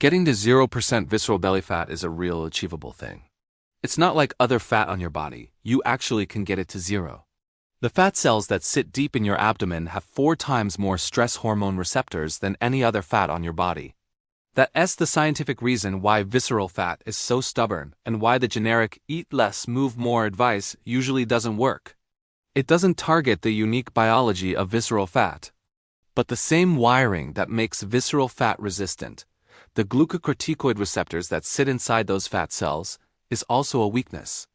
Getting to 0% visceral belly fat is a real achievable thing. It's not like other fat on your body, you actually can get it to zero. The fat cells that sit deep in your abdomen have 4 times more stress hormone receptors than any other fat on your body. That's the scientific reason why visceral fat is so stubborn and why the generic eat less, move more advice usually doesn't work. It doesn't target the unique biology of visceral fat. But the same wiring that makes visceral fat resistant, the glucocorticoid receptors that sit inside those fat cells, is also a weakness.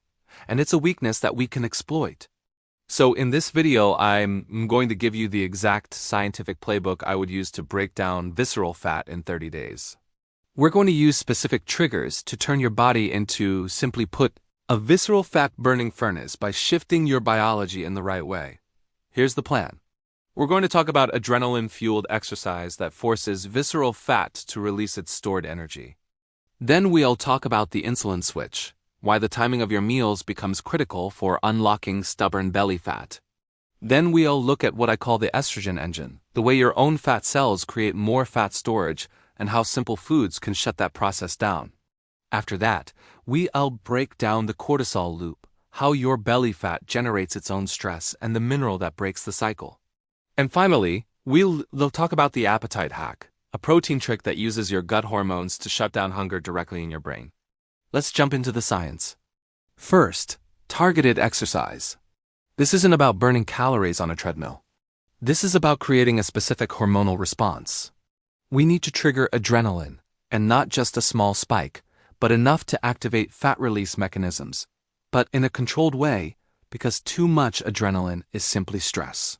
And it's a weakness that we can exploit. So in this video, I'm going to give you the exact scientific playbook I would use to break down visceral fat in 30 days. We're going to use specific triggers to turn your body into, simply put, a visceral fat burning furnace by shifting your biology in the right way. Here's the plan. We're going to talk about adrenaline-fueled exercise that forces visceral fat to release its stored energy. Then we'll talk about the insulin switch, why the timing of your meals becomes critical for unlocking stubborn belly fat. Then we'll look at what I call the estrogen engine, the way your own fat cells create more fat storage and how simple foods can shut that process down. After that, we'll break down the cortisol loop, how your belly fat generates its own stress and the mineral that breaks the cycle. And finally, we'll talk about the appetite hack, a protein trick that uses your gut hormones to shut down hunger directly in your brain. Let's jump into the science. First, targeted exercise. This isn't about burning calories on a treadmill. This is about creating a specific hormonal response. We need to trigger adrenaline, and not just a small spike, but enough to activate fat release mechanisms, but in a controlled way, because too much adrenaline is simply stress.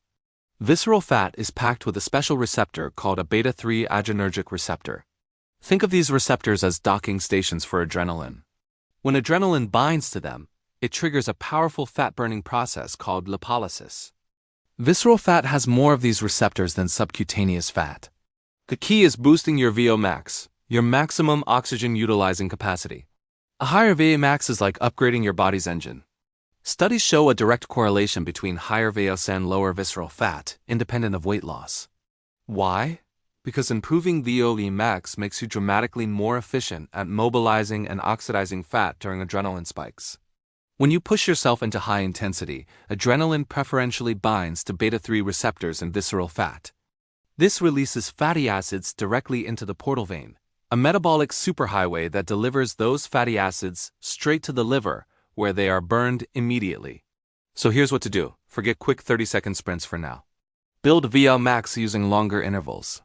Visceral fat is packed with a special receptor called a beta-3 adrenergic receptor. Think of these receptors as docking stations for adrenaline. When adrenaline binds to them, it triggers a powerful fat-burning process called lipolysis. Visceral fat has more of these receptors than subcutaneous fat. The key is boosting your VO max, your maximum oxygen-utilizing capacity. A higher VO max is like upgrading your body's engine. Studies show a direct correlation between higher VO and lower visceral fat, independent of weight loss. Why? Because improving VO max makes you dramatically more efficient at mobilizing and oxidizing fat during adrenaline spikes. When you push yourself into high intensity, adrenaline preferentially binds to beta-3 receptors in visceral fat. This releases fatty acids directly into the portal vein, a metabolic superhighway that delivers those fatty acids straight to the liver, where they are burned immediately. So here's what to do. Forget quick 30-second sprints for now. Build VO max using longer intervals.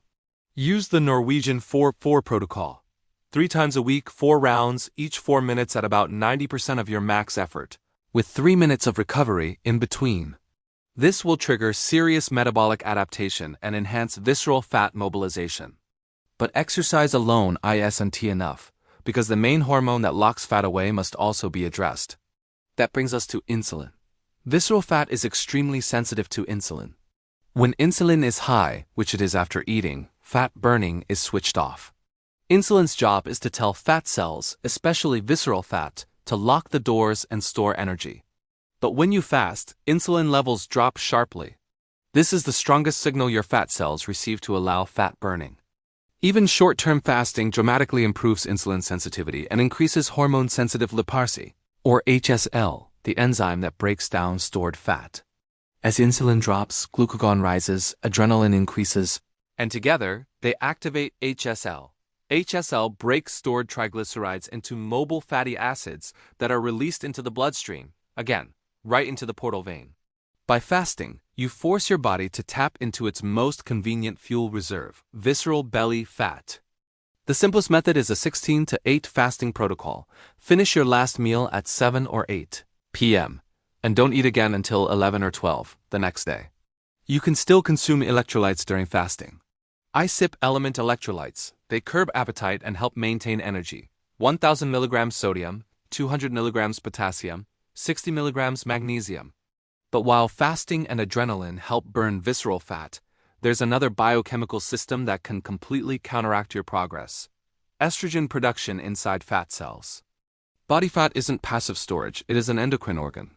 Use the Norwegian 4-4 protocol. 3 times a week, 4 rounds, each 4 minutes at about 90% of your max effort, with 3 minutes of recovery in between. This will trigger serious metabolic adaptation and enhance visceral fat mobilization. But exercise alone isn't enough, because the main hormone that locks fat away must also be addressed. That brings us to insulin. Visceral fat is extremely sensitive to insulin. When insulin is high, which it is after eating, fat burning is switched off. Insulin's job is to tell fat cells, especially visceral fat, to lock the doors and store energy. But when you fast, insulin levels drop sharply. This is the strongest signal your fat cells receive to allow fat burning. Even short-term fasting dramatically improves insulin sensitivity and increases hormone-sensitive liparsy, or HSL, the enzyme that breaks down stored fat. As insulin drops, glucagon rises, adrenaline increases, and together, they activate HSL. HSL breaks stored triglycerides into mobile fatty acids that are released into the bloodstream, again, right into the portal vein. By fasting, you force your body to tap into its most convenient fuel reserve, visceral belly fat. The simplest method is a 16 to 8 fasting protocol. Finish your last meal at 7 or 8 p.m. and don't eat again until 11 or 12 the next day. You can still consume electrolytes during fasting. I sip Element electrolytes. They curb appetite and help maintain energy. 1,000 milligrams sodium, 200 milligrams potassium, 60 milligrams magnesium. But while fasting and adrenaline help burn visceral fat, there's another biochemical system that can completely counteract your progress. Estrogen production inside fat cells. Body fat isn't passive storage, it is an endocrine organ.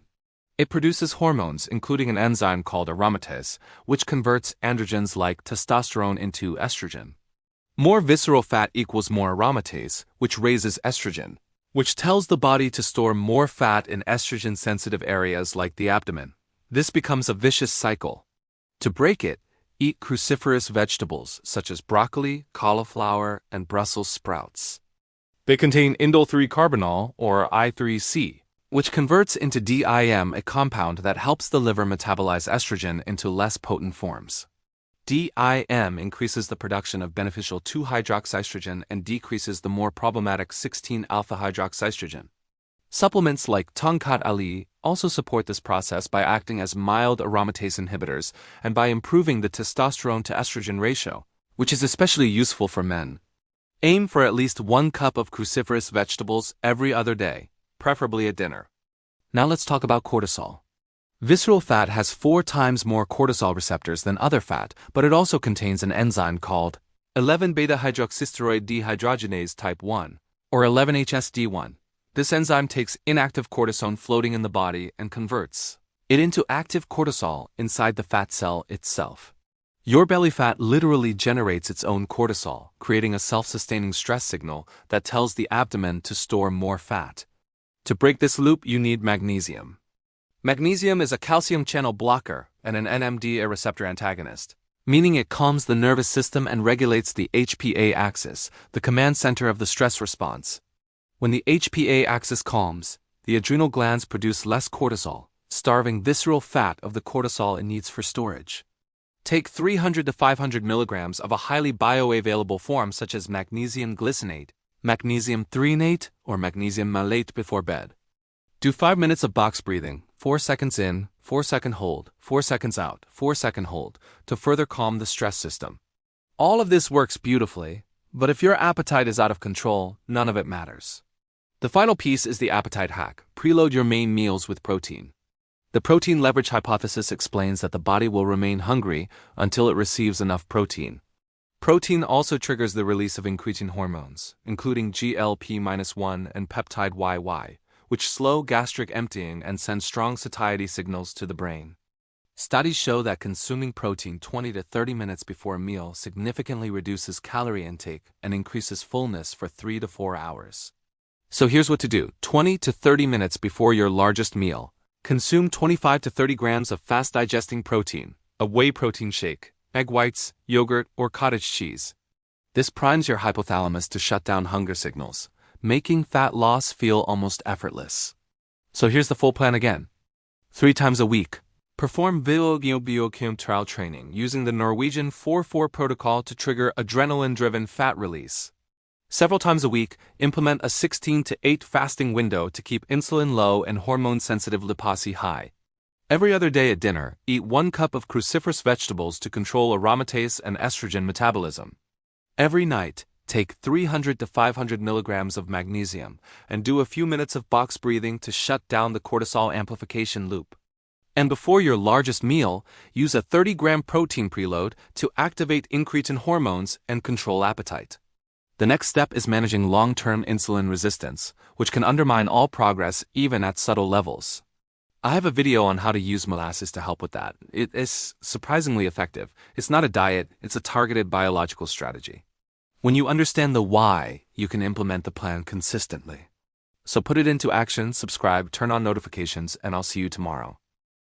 It produces hormones, including an enzyme called aromatase, which converts androgens like testosterone into estrogen. More visceral fat equals more aromatase, which raises estrogen, which tells the body to store more fat in estrogen-sensitive areas like the abdomen. This becomes a vicious cycle. To break it, eat cruciferous vegetables such as broccoli, cauliflower, and Brussels sprouts. They contain indole-3-carbinol, or I3C, which converts into DIM, a compound that helps the liver metabolize estrogen into less potent forms. DIM increases the production of beneficial 2-hydroxyestrogen and decreases the more problematic 16-alpha-hydroxyestrogen. Supplements like Tongkat Ali also support this process by acting as mild aromatase inhibitors and by improving the testosterone to estrogen ratio, which is especially useful for men. Aim for at least 1 cup of cruciferous vegetables every other day, preferably at dinner. Now let's talk about cortisol. Visceral fat has 4 times more cortisol receptors than other fat, but it also contains an enzyme called 11-beta-hydroxysteroid dehydrogenase type 1, or 11-HSD1. This enzyme takes inactive cortisone floating in the body and converts it into active cortisol inside the fat cell itself. Your belly fat literally generates its own cortisol, creating a self-sustaining stress signal that tells the abdomen to store more fat. To break this loop, you need magnesium. Magnesium is a calcium channel blocker and an NMDA receptor antagonist, meaning it calms the nervous system and regulates the HPA axis, the command center of the stress response. When the HPA axis calms, the adrenal glands produce less cortisol, starving visceral fat of the cortisol it needs for storage. Take 300 to 500 milligrams of a highly bioavailable form such as magnesium glycinate, magnesium threonate, or magnesium malate before bed. Do 5 minutes of box breathing, 4 seconds in, 4-second hold, 4 seconds out, 4-second hold, to further calm the stress system. All of this works beautifully, but if your appetite is out of control, none of it matters. The final piece is the appetite hack. Preload your main meals with protein. The protein leverage hypothesis explains that the body will remain hungry until it receives enough protein. Protein also triggers the release of incretin hormones, including GLP-1 and peptide YY, which slow gastric emptying and send strong satiety signals to the brain. Studies show that consuming protein 20 to 30 minutes before a meal significantly reduces calorie intake and increases fullness for 3 to 4 hours. So here's what to do. 20 to 30 minutes before your largest meal, consume 25 to 30 grams of fast-digesting protein, a whey protein shake, egg whites, yogurt, or cottage cheese. This primes your hypothalamus to shut down hunger signals, making fat loss feel almost effortless. So here's the full plan again. 3 times a week, perform biochemical trial training using the Norwegian 4-4 protocol to trigger adrenaline-driven fat release. Several times a week, implement a 16 to 8 fasting window to keep insulin low and hormone-sensitive lipase high. Every other day at dinner, eat 1 cup of cruciferous vegetables to control aromatase and estrogen metabolism. Every night, take 300 to 500 milligrams of magnesium and do a few minutes of box breathing to shut down the cortisol amplification loop. And before your largest meal, use a 30-gram protein preload to activate incretin hormones and control appetite. The next step is managing long-term insulin resistance, which can undermine all progress even at subtle levels. I have a video on how to use molasses to help with that. It is surprisingly effective. It's not a diet, it's a targeted biological strategy. When you understand the why, you can implement the plan consistently. So put it into action, subscribe, turn on notifications, and I'll see you tomorrow.